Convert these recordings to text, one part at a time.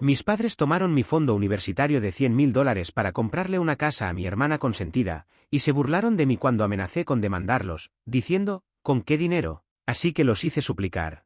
Mis padres tomaron mi fondo universitario de $100.000 para comprarle una casa a mi hermana consentida, y se burlaron de mí cuando amenacé con demandarlos, diciendo, ¿con qué dinero? Así que los hice suplicar.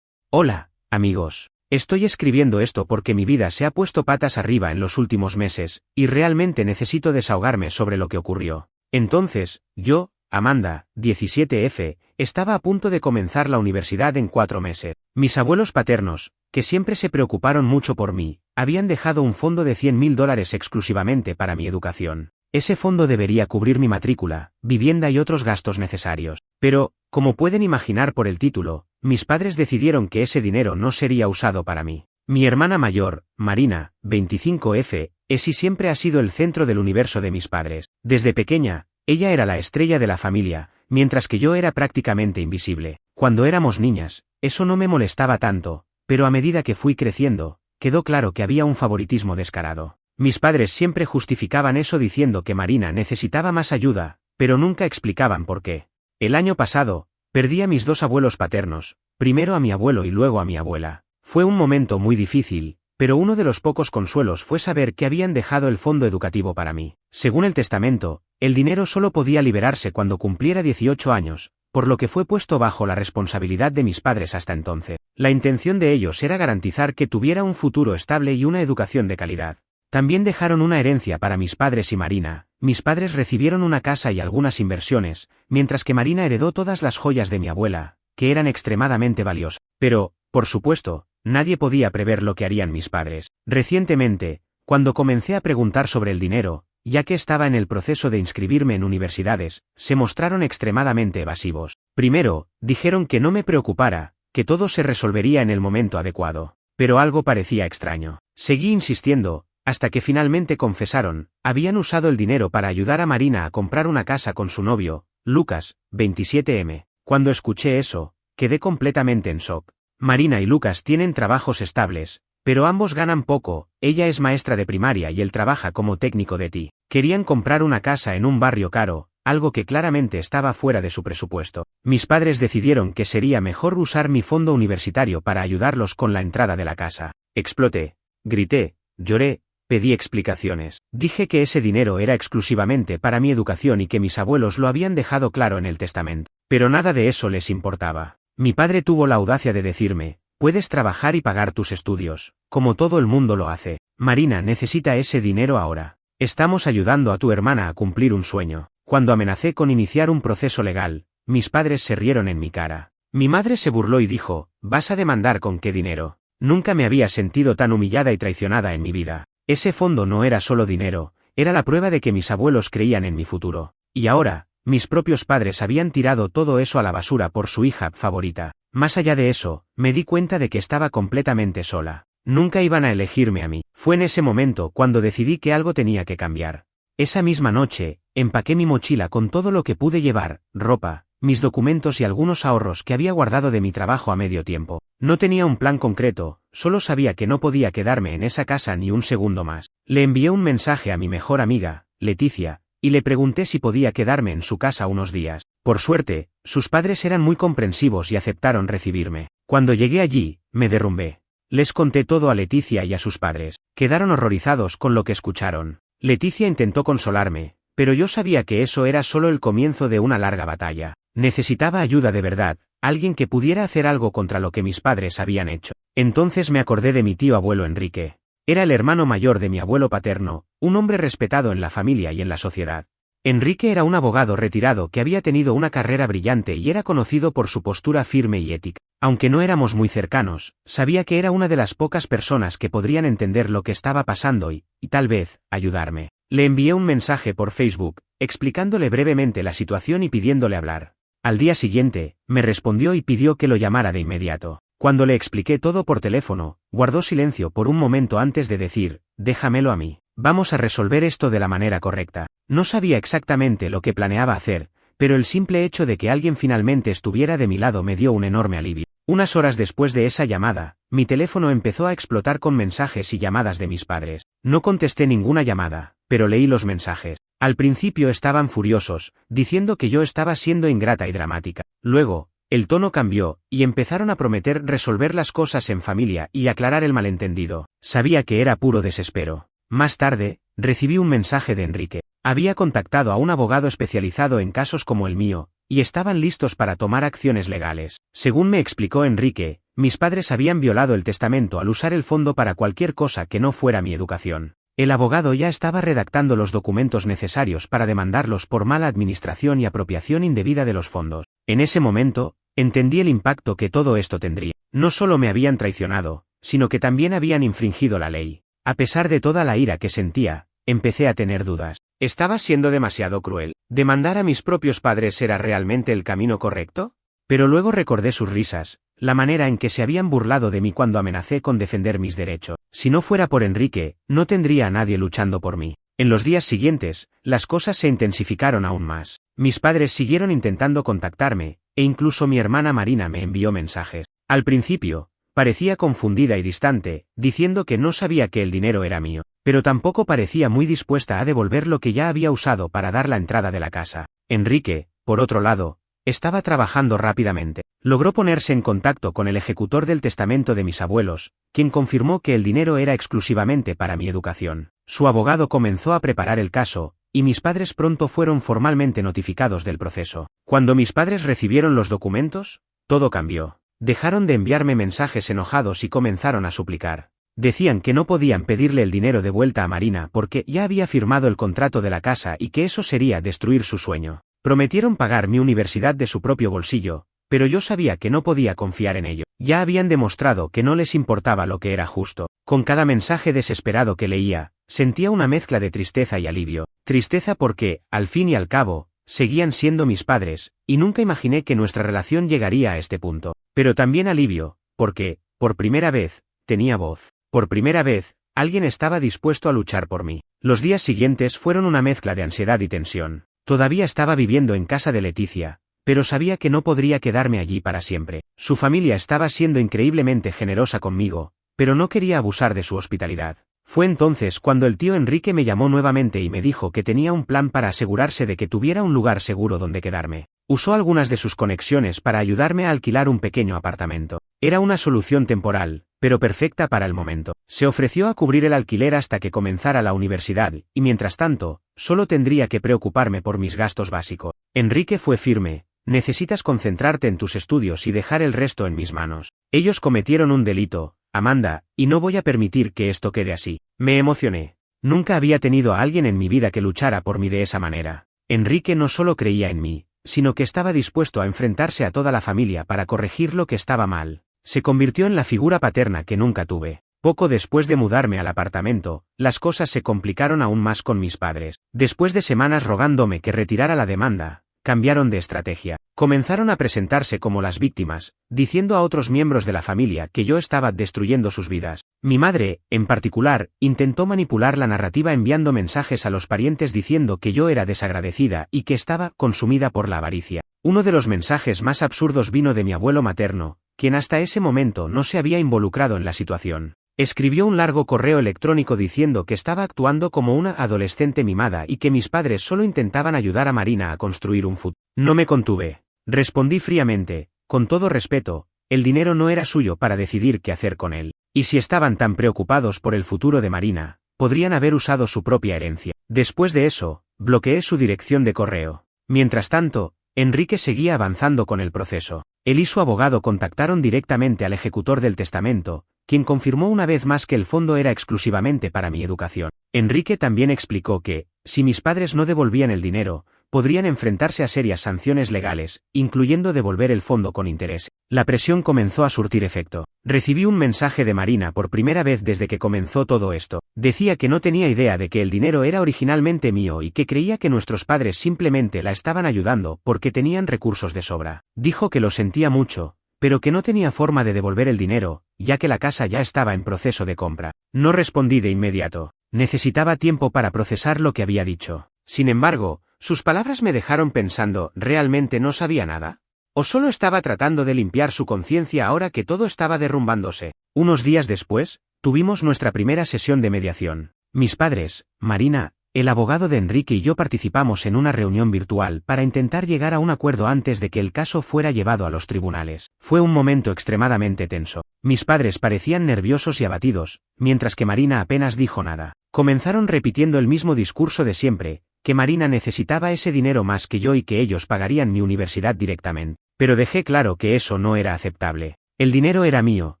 Hola, amigos. Estoy escribiendo esto porque mi vida se ha puesto patas arriba en los últimos meses, y realmente necesito desahogarme sobre lo que ocurrió. Entonces, yo, Amanda, 17F, estaba a punto de comenzar la universidad en 4 meses. Mis abuelos paternos, que siempre se preocuparon mucho por mí, habían dejado un fondo de $100.000 exclusivamente para mi educación. Ese fondo debería cubrir mi matrícula, vivienda y otros gastos necesarios. Pero, como pueden imaginar por el título, mis padres decidieron que ese dinero no sería usado para mí. Mi hermana mayor, Marina, 25F, es y siempre ha sido el centro del universo de mis padres. Desde pequeña, ella era la estrella de la familia, mientras que yo era prácticamente invisible. Cuando éramos niñas, eso no me molestaba tanto, pero a medida que fui creciendo, quedó claro que había un favoritismo descarado. Mis padres siempre justificaban eso diciendo que Marina necesitaba más ayuda, pero nunca explicaban por qué. El año pasado, perdí a mis 2 abuelos paternos, primero a mi abuelo y luego a mi abuela. Fue un momento muy difícil, pero uno de los pocos consuelos fue saber que habían dejado el fondo educativo para mí. Según el testamento, el dinero solo podía liberarse cuando cumpliera 18 años, por lo que fue puesto bajo la responsabilidad de mis padres hasta entonces. La intención de ellos era garantizar que tuviera un futuro estable y una educación de calidad. También dejaron una herencia para mis padres y Marina. Mis padres recibieron una casa y algunas inversiones, mientras que Marina heredó todas las joyas de mi abuela, que eran extremadamente valiosas. Pero, por supuesto, nadie podía prever lo que harían mis padres. Recientemente, cuando comencé a preguntar sobre el dinero, ya que estaba en el proceso de inscribirme en universidades, se mostraron extremadamente evasivos. Primero, dijeron que no me preocupara, que todo se resolvería en el momento adecuado. Pero algo parecía extraño. Seguí insistiendo, hasta que finalmente confesaron, habían usado el dinero para ayudar a Marina a comprar una casa con su novio, Lucas, 27M. Cuando escuché eso, quedé completamente en shock. Marina y Lucas tienen trabajos estables, pero ambos ganan poco, ella es maestra de primaria y él trabaja como técnico de TI. Querían comprar una casa en un barrio caro, algo que claramente estaba fuera de su presupuesto. Mis padres decidieron que sería mejor usar mi fondo universitario para ayudarlos con la entrada de la casa. Exploté, grité, lloré, pedí explicaciones. Dije que ese dinero era exclusivamente para mi educación y que mis abuelos lo habían dejado claro en el testamento. Pero nada de eso les importaba. Mi padre tuvo la audacia de decirme, puedes trabajar y pagar tus estudios, como todo el mundo lo hace. Marina necesita ese dinero ahora. Estamos ayudando a tu hermana a cumplir un sueño. Cuando amenacé con iniciar un proceso legal, mis padres se rieron en mi cara. Mi madre se burló y dijo, ¿vas a demandar con qué dinero? Nunca me había sentido tan humillada y traicionada en mi vida. Ese fondo no era solo dinero, era la prueba de que mis abuelos creían en mi futuro. Y ahora, mis propios padres habían tirado todo eso a la basura por su hija favorita. Más allá de eso, me di cuenta de que estaba completamente sola. Nunca iban a elegirme a mí. Fue en ese momento cuando decidí que algo tenía que cambiar. Esa misma noche, empaqué mi mochila con todo lo que pude llevar, ropa, mis documentos y algunos ahorros que había guardado de mi trabajo a medio tiempo. No tenía un plan concreto, solo sabía que no podía quedarme en esa casa ni un segundo más. Le envié un mensaje a mi mejor amiga, Leticia, y le pregunté si podía quedarme en su casa unos días. Por suerte, sus padres eran muy comprensivos y aceptaron recibirme. Cuando llegué allí, me derrumbé. Les conté todo a Leticia y a sus padres. Quedaron horrorizados con lo que escucharon. Leticia intentó consolarme, pero yo sabía que eso era solo el comienzo de una larga batalla. Necesitaba ayuda de verdad, alguien que pudiera hacer algo contra lo que mis padres habían hecho. Entonces me acordé de mi tío abuelo Enrique. Era el hermano mayor de mi abuelo paterno, un hombre respetado en la familia y en la sociedad. Enrique era un abogado retirado que había tenido una carrera brillante y era conocido por su postura firme y ética. Aunque no éramos muy cercanos, sabía que era una de las pocas personas que podrían entender lo que estaba pasando y tal vez, ayudarme. Le envié un mensaje por Facebook, explicándole brevemente la situación y pidiéndole hablar. Al día siguiente, me respondió y pidió que lo llamara de inmediato. Cuando le expliqué todo por teléfono, guardó silencio por un momento antes de decir, déjamelo a mí. Vamos a resolver esto de la manera correcta. No sabía exactamente lo que planeaba hacer, pero el simple hecho de que alguien finalmente estuviera de mi lado me dio un enorme alivio. Unas horas después de esa llamada, mi teléfono empezó a explotar con mensajes y llamadas de mis padres. No contesté ninguna llamada, pero leí los mensajes. Al principio estaban furiosos, diciendo que yo estaba siendo ingrata y dramática. Luego, El tono cambió, y empezaron a prometer resolver las cosas en familia y aclarar el malentendido. Sabía que era puro desespero. Más tarde, recibí un mensaje de Enrique. Había contactado a un abogado especializado en casos como el mío, y estaban listos para tomar acciones legales. Según me explicó Enrique, mis padres habían violado el testamento al usar el fondo para cualquier cosa que no fuera mi educación. El abogado ya estaba redactando los documentos necesarios para demandarlos por mala administración y apropiación indebida de los fondos. En ese momento, entendí el impacto que todo esto tendría. No solo me habían traicionado, sino que también habían infringido la ley. A pesar de toda la ira que sentía, empecé a tener dudas. ¿Estaba siendo demasiado cruel? ¿Demandar a mis propios padres era realmente el camino correcto? Pero luego recordé sus risas, la manera en que se habían burlado de mí cuando amenacé con defender mis derechos. Si no fuera por Enrique, no tendría a nadie luchando por mí. En los días siguientes, las cosas se intensificaron aún más. Mis padres siguieron intentando contactarme, e incluso mi hermana Marina me envió mensajes. Al principio, parecía confundida y distante, diciendo que no sabía que el dinero era mío, pero tampoco parecía muy dispuesta a devolver lo que ya había usado para dar la entrada de la casa. Enrique, por otro lado, estaba trabajando rápidamente. Logró ponerse en contacto con el ejecutor del testamento de mis abuelos, quien confirmó que el dinero era exclusivamente para mi educación. Su abogado comenzó a preparar el caso, y mis padres pronto fueron formalmente notificados del proceso. Cuando mis padres recibieron los documentos, todo cambió. Dejaron de enviarme mensajes enojados y comenzaron a suplicar. Decían que no podían pedirle el dinero de vuelta a Marina porque ya había firmado el contrato de la casa y que eso sería destruir su sueño. Prometieron pagar mi universidad de su propio bolsillo, pero yo sabía que no podía confiar en ello. Ya habían demostrado que no les importaba lo que era justo. Con cada mensaje desesperado que leía, sentía una mezcla de tristeza y alivio. Tristeza porque, al fin y al cabo, seguían siendo mis padres, y nunca imaginé que nuestra relación llegaría a este punto. Pero también alivio, porque, por primera vez, tenía voz. Por primera vez, alguien estaba dispuesto a luchar por mí. Los días siguientes fueron una mezcla de ansiedad y tensión. Todavía estaba viviendo en casa de Leticia, pero sabía que no podría quedarme allí para siempre. Su familia estaba siendo increíblemente generosa conmigo, pero no quería abusar de su hospitalidad. Fue entonces cuando el tío Enrique me llamó nuevamente y me dijo que tenía un plan para asegurarse de que tuviera un lugar seguro donde quedarme. Usó algunas de sus conexiones para ayudarme a alquilar un pequeño apartamento. Era una solución temporal, pero perfecta para el momento. Se ofreció a cubrir el alquiler hasta que comenzara la universidad, y mientras tanto, solo tendría que preocuparme por mis gastos básicos. Enrique fue firme: necesitas concentrarte en tus estudios y dejar el resto en mis manos. Ellos cometieron un delito, Amanda, y no voy a permitir que esto quede así. Me emocioné. Nunca había tenido a alguien en mi vida que luchara por mí de esa manera. Enrique no solo creía en mí, sino que estaba dispuesto a enfrentarse a toda la familia para corregir lo que estaba mal. Se convirtió en la figura paterna que nunca tuve. Poco después de mudarme al apartamento, las cosas se complicaron aún más con mis padres. Después de semanas rogándome que retirara la demanda, cambiaron de estrategia. Comenzaron a presentarse como las víctimas, diciendo a otros miembros de la familia que yo estaba destruyendo sus vidas. Mi madre, en particular, intentó manipular la narrativa enviando mensajes a los parientes diciendo que yo era desagradecida y que estaba consumida por la avaricia. Uno de los mensajes más absurdos vino de mi abuelo materno, quien hasta ese momento no se había involucrado en la situación. Escribió un largo correo electrónico diciendo que estaba actuando como una adolescente mimada y que mis padres solo intentaban ayudar a Marina a construir un futuro. No me contuve. Respondí fríamente: con todo respeto, el dinero no era suyo para decidir qué hacer con él. Y si estaban tan preocupados por el futuro de Marina, podrían haber usado su propia herencia. Después de eso, bloqueé su dirección de correo. Mientras tanto, Enrique seguía avanzando con el proceso. Él y su abogado contactaron directamente al ejecutor del testamento, quien confirmó una vez más que el fondo era exclusivamente para mi educación. Enrique también explicó que, si mis padres no devolvían el dinero, podrían enfrentarse a serias sanciones legales, incluyendo devolver el fondo con interés. La presión comenzó a surtir efecto. Recibí un mensaje de Marina por primera vez desde que comenzó todo esto. Decía que no tenía idea de que el dinero era originalmente mío y que creía que nuestros padres simplemente la estaban ayudando porque tenían recursos de sobra. Dijo que lo sentía mucho, pero que no tenía forma de devolver el dinero, ya que la casa ya estaba en proceso de compra. No respondí de inmediato. Necesitaba tiempo para procesar lo que había dicho. Sin embargo, sus palabras me dejaron pensando: ¿realmente no sabía nada? ¿O solo estaba tratando de limpiar su conciencia ahora que todo estaba derrumbándose? Unos días después, tuvimos nuestra primera sesión de mediación. Mis padres, Marina El abogado de Enrique y yo participamos en una reunión virtual para intentar llegar a un acuerdo antes de que el caso fuera llevado a los tribunales. Fue un momento extremadamente tenso. Mis padres parecían nerviosos y abatidos, mientras que Marina apenas dijo nada. Comenzaron repitiendo el mismo discurso de siempre, que Marina necesitaba ese dinero más que yo y que ellos pagarían mi universidad directamente. Pero dejé claro que eso no era aceptable. El dinero era mío,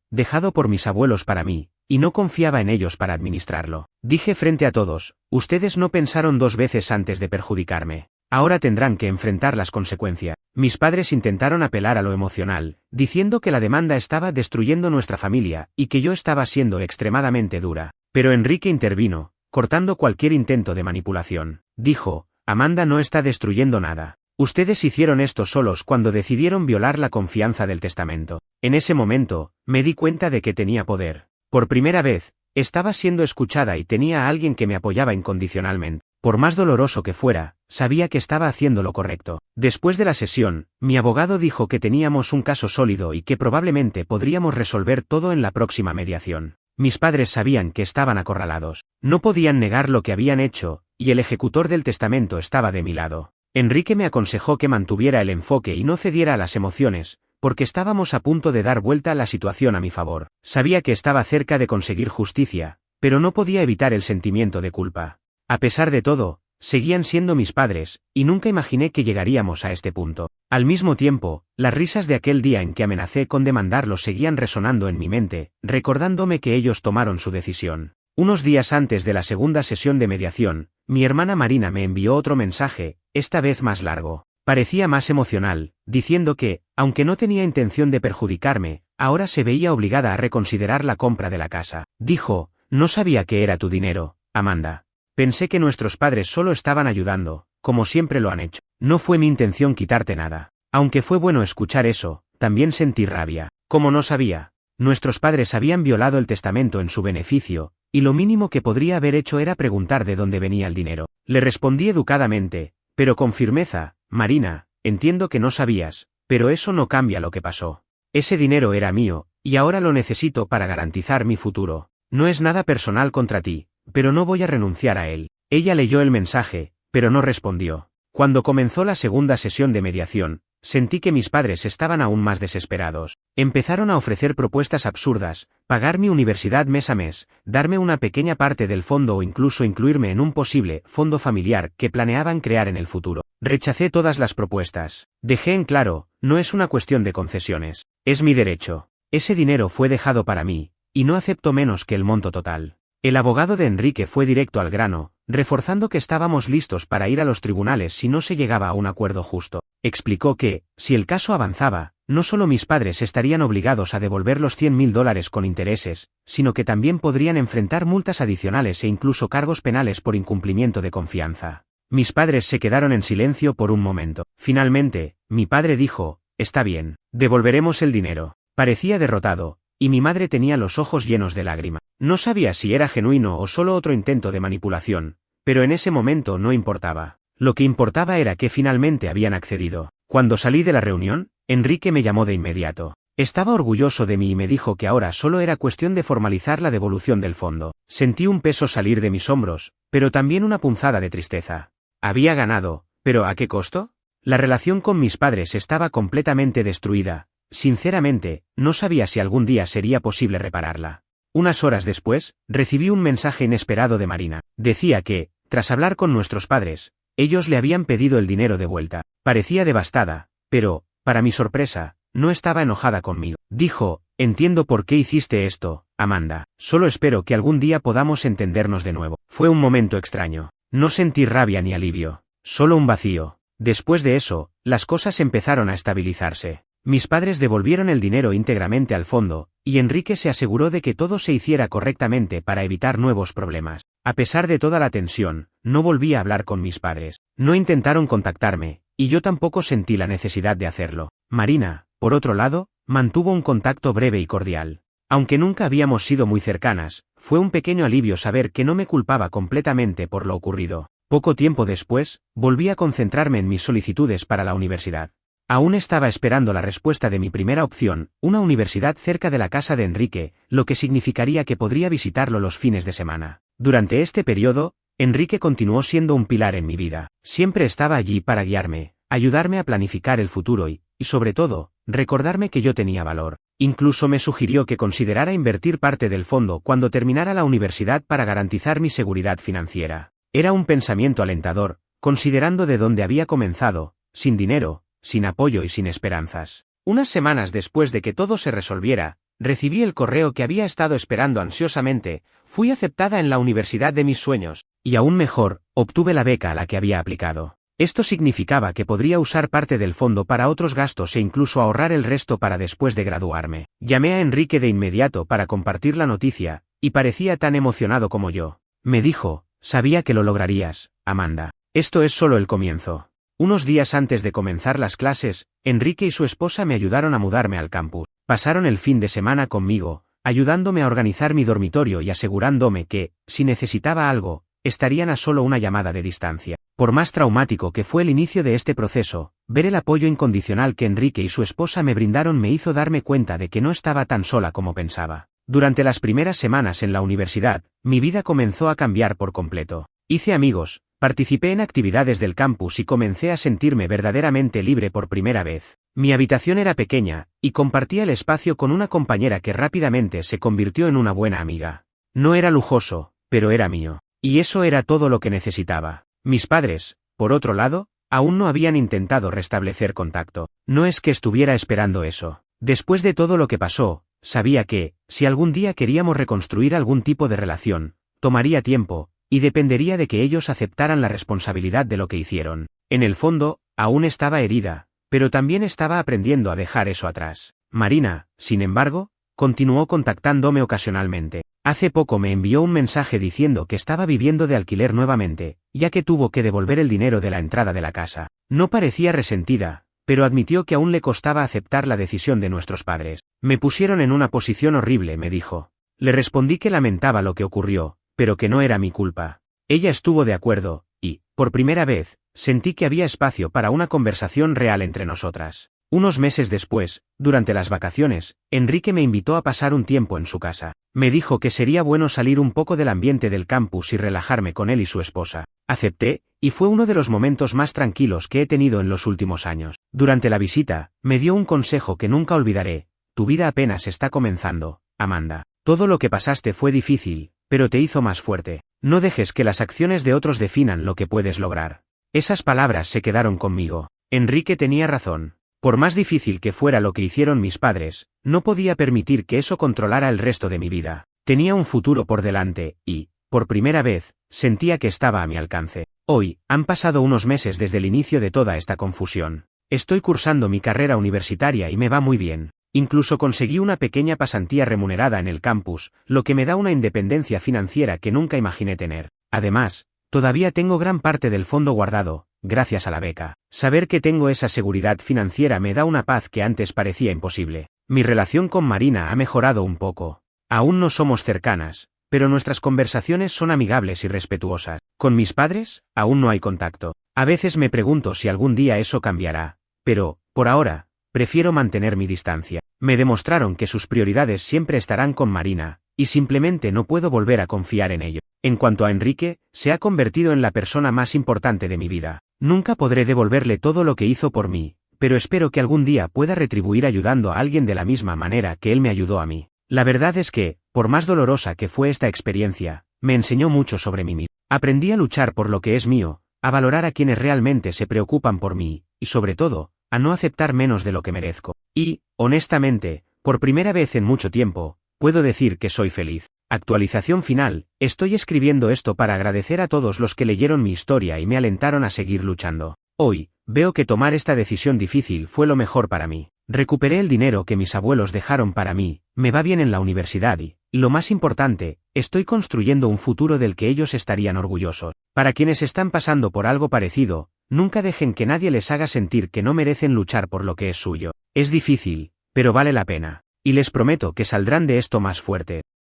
dejado por mis abuelos para mí, y no confiaba en ellos para administrarlo. Dije frente a todos, ustedes no pensaron 2 veces antes de perjudicarme. Ahora tendrán que enfrentar las consecuencias. Mis padres intentaron apelar a lo emocional, diciendo que la demanda estaba destruyendo nuestra familia y que yo estaba siendo extremadamente dura. Pero Enrique intervino, cortando cualquier intento de manipulación. Dijo, Amanda no está destruyendo nada. Ustedes hicieron esto solos cuando decidieron violar la confianza del testamento. En ese momento, me di cuenta de que tenía poder. Por primera vez, estaba siendo escuchada y tenía a alguien que me apoyaba incondicionalmente. Por más doloroso que fuera, sabía que estaba haciendo lo correcto. Después de la sesión, mi abogado dijo que teníamos un caso sólido y que probablemente podríamos resolver todo en la próxima mediación. Mis padres sabían que estaban acorralados. No podían negar lo que habían hecho, y el ejecutor del testamento estaba de mi lado. Enrique me aconsejó que mantuviera el enfoque y no cediera a las emociones, porque estábamos a punto de dar vuelta a la situación a mi favor. Sabía que estaba cerca de conseguir justicia, pero no podía evitar el sentimiento de culpa. A pesar de todo, seguían siendo mis padres, y nunca imaginé que llegaríamos a este punto. Al mismo tiempo, las risas de aquel día en que amenacé con demandarlos seguían resonando en mi mente, recordándome que ellos tomaron su decisión. Unos días antes de la segunda sesión de mediación, mi hermana Marina me envió otro mensaje, esta vez más largo. Parecía más emocional, diciendo que, aunque no tenía intención de perjudicarme, ahora se veía obligada a reconsiderar la compra de la casa. Dijo, no sabía que era tu dinero, Amanda. Pensé que nuestros padres solo estaban ayudando, como siempre lo han hecho. No fue mi intención quitarte nada. Aunque fue bueno escuchar eso, también sentí rabia. Como no sabía, nuestros padres habían violado el testamento en su beneficio, y lo mínimo que podría haber hecho era preguntar de dónde venía el dinero. Le respondí educadamente, pero con firmeza, Marina, entiendo que no sabías, pero eso no cambia lo que pasó. Ese dinero era mío, y ahora lo necesito para garantizar mi futuro. No es nada personal contra ti, pero no voy a renunciar a él. Ella leyó el mensaje, pero no respondió. Cuando comenzó la segunda sesión de mediación, sentí que mis padres estaban aún más desesperados. Empezaron a ofrecer propuestas absurdas, pagar mi universidad mes a mes, darme una pequeña parte del fondo o incluso incluirme en un posible fondo familiar que planeaban crear en el futuro. Rechacé todas las propuestas. Dejé en claro, no es una cuestión de concesiones. Es mi derecho. Ese dinero fue dejado para mí, y no acepto menos que el monto total. El abogado de Enrique fue directo al grano, reforzando que estábamos listos para ir a los tribunales si no se llegaba a un acuerdo justo. Explicó que, si el caso avanzaba, no solo mis padres estarían obligados a devolver los $100.000 con intereses, sino que también podrían enfrentar multas adicionales e incluso cargos penales por incumplimiento de confianza. Mis padres se quedaron en silencio por un momento. Finalmente, mi padre dijo, está bien, devolveremos el dinero. Parecía derrotado, y mi madre tenía los ojos llenos de lágrimas. No sabía si era genuino o solo otro intento de manipulación, pero en ese momento no importaba. Lo que importaba era que finalmente habían accedido. Cuando salí de la reunión, Enrique me llamó de inmediato. Estaba orgulloso de mí y me dijo que ahora solo era cuestión de formalizar la devolución del fondo. Sentí un peso salir de mis hombros, pero también una punzada de tristeza. Había ganado, pero ¿a qué costo? La relación con mis padres estaba completamente destruida. Sinceramente, no sabía si algún día sería posible repararla. Unas horas después, recibí un mensaje inesperado de Marina. Decía que, tras hablar con nuestros padres, ellos le habían pedido el dinero de vuelta. Parecía devastada, pero, para mi sorpresa, no estaba enojada conmigo. Dijo, entiendo por qué hiciste esto, Amanda. Solo espero que algún día podamos entendernos de nuevo. Fue un momento extraño. No sentí rabia ni alivio, solo un vacío. Después de eso, las cosas empezaron a estabilizarse. Mis padres devolvieron el dinero íntegramente al fondo, y Enrique se aseguró de que todo se hiciera correctamente para evitar nuevos problemas. A pesar de toda la tensión, no volví a hablar con mis padres. No intentaron contactarme, y yo tampoco sentí la necesidad de hacerlo. Marina, por otro lado, mantuvo un contacto breve y cordial. Aunque nunca habíamos sido muy cercanas, fue un pequeño alivio saber que no me culpaba completamente por lo ocurrido. Poco tiempo después, volví a concentrarme en mis solicitudes para la universidad. Aún estaba esperando la respuesta de mi primera opción, una universidad cerca de la casa de Enrique, lo que significaría que podría visitarlo los fines de semana. Durante este periodo, Enrique continuó siendo un pilar en mi vida. Siempre estaba allí para guiarme, ayudarme a planificar el futuro y sobre todo, recordarme que yo tenía valor. Incluso me sugirió que considerara invertir parte del fondo cuando terminara la universidad para garantizar mi seguridad financiera. Era un pensamiento alentador, considerando de dónde había comenzado, sin dinero, sin apoyo y sin esperanzas. Unas semanas después de que todo se resolviera, recibí el correo que había estado esperando ansiosamente, fui aceptada en la universidad de mis sueños, y aún mejor, obtuve la beca a la que había aplicado. Esto significaba que podría usar parte del fondo para otros gastos e incluso ahorrar el resto para después de graduarme. Llamé a Enrique de inmediato para compartir la noticia, y parecía tan emocionado como yo. Me dijo, sabía que lo lograrías, Amanda. Esto es solo el comienzo. Unos días antes de comenzar las clases, Enrique y su esposa me ayudaron a mudarme al campus. Pasaron el fin de semana conmigo, ayudándome a organizar mi dormitorio y asegurándome que, si necesitaba algo, estarían a solo una llamada de distancia. Por más traumático que fue el inicio de este proceso, ver el apoyo incondicional que Enrique y su esposa me brindaron me hizo darme cuenta de que no estaba tan sola como pensaba. Durante las primeras semanas en la universidad, mi vida comenzó a cambiar por completo. Hice amigos, participé en actividades del campus y comencé a sentirme verdaderamente libre por primera vez. Mi habitación era pequeña, y compartía el espacio con una compañera que rápidamente se convirtió en una buena amiga. No era lujoso, pero era mío. Y eso era todo lo que necesitaba. Mis padres, por otro lado, aún no habían intentado restablecer contacto. No es que estuviera esperando eso. Después de todo lo que pasó, sabía que, si algún día queríamos reconstruir algún tipo de relación, tomaría tiempo, y dependería de que ellos aceptaran la responsabilidad de lo que hicieron. En el fondo, aún estaba herida, pero también estaba aprendiendo a dejar eso atrás. Marina, sin embargo, continuó contactándome ocasionalmente. Hace poco me envió un mensaje diciendo que estaba viviendo de alquiler nuevamente, ya que tuvo que devolver el dinero de la entrada de la casa. No parecía resentida, pero admitió que aún le costaba aceptar la decisión de nuestros padres. Me pusieron en una posición horrible, me dijo. Le respondí que lamentaba lo que ocurrió, pero que no era mi culpa. Ella estuvo de acuerdo, y, por primera vez, sentí que había espacio para una conversación real entre nosotras. Unos meses después, durante las vacaciones, Enrique me invitó a pasar un tiempo en su casa. Me dijo que sería bueno salir un poco del ambiente del campus y relajarme con él y su esposa. Acepté, y fue uno de los momentos más tranquilos que he tenido en los últimos años. Durante la visita, me dio un consejo que nunca olvidaré. Tu vida apenas está comenzando, Amanda. Todo lo que pasaste fue difícil, pero te hizo más fuerte. No dejes que las acciones de otros definan lo que puedes lograr. Esas palabras se quedaron conmigo. Enrique tenía razón. Por más difícil que fuera lo que hicieron mis padres, no podía permitir que eso controlara el resto de mi vida. Tenía un futuro por delante, y, por primera vez, sentía que estaba a mi alcance. Hoy, han pasado unos meses desde el inicio de toda esta confusión. Estoy cursando mi carrera universitaria y me va muy bien. Incluso conseguí una pequeña pasantía remunerada en el campus, lo que me da una independencia financiera que nunca imaginé tener. Además, todavía tengo gran parte del fondo guardado, gracias a la beca. Saber que tengo esa seguridad financiera me da una paz que antes parecía imposible. Mi relación con Marina ha mejorado un poco. Aún no somos cercanas, pero nuestras conversaciones son amigables y respetuosas. Con mis padres, aún no hay contacto. A veces me pregunto si algún día eso cambiará, pero, por ahora, prefiero mantener mi distancia. Me demostraron que sus prioridades siempre estarán con Marina, y simplemente no puedo volver a confiar en ello. En cuanto a Enrique, se ha convertido en la persona más importante de mi vida. Nunca podré devolverle todo lo que hizo por mí, pero espero que algún día pueda retribuir ayudando a alguien de la misma manera que él me ayudó a mí. La verdad es que, por más dolorosa que fue esta experiencia, me enseñó mucho sobre mí mismo. Aprendí a luchar por lo que es mío, a valorar a quienes realmente se preocupan por mí, y sobre todo, a no aceptar menos de lo que merezco. Y, honestamente, por primera vez en mucho tiempo, puedo decir que soy feliz. Actualización final, estoy escribiendo esto para agradecer a todos los que leyeron mi historia y me alentaron a seguir luchando. Hoy, veo que tomar esta decisión difícil fue lo mejor para mí. Recuperé el dinero que mis abuelos dejaron para mí, me va bien en la universidad y, lo más importante, estoy construyendo un futuro del que ellos estarían orgullosos. Para quienes están pasando por algo parecido, nunca dejen que nadie les haga sentir que no merecen luchar por lo que es suyo. Es difícil, pero vale la pena. Y les prometo que saldrán de esto más fuertes.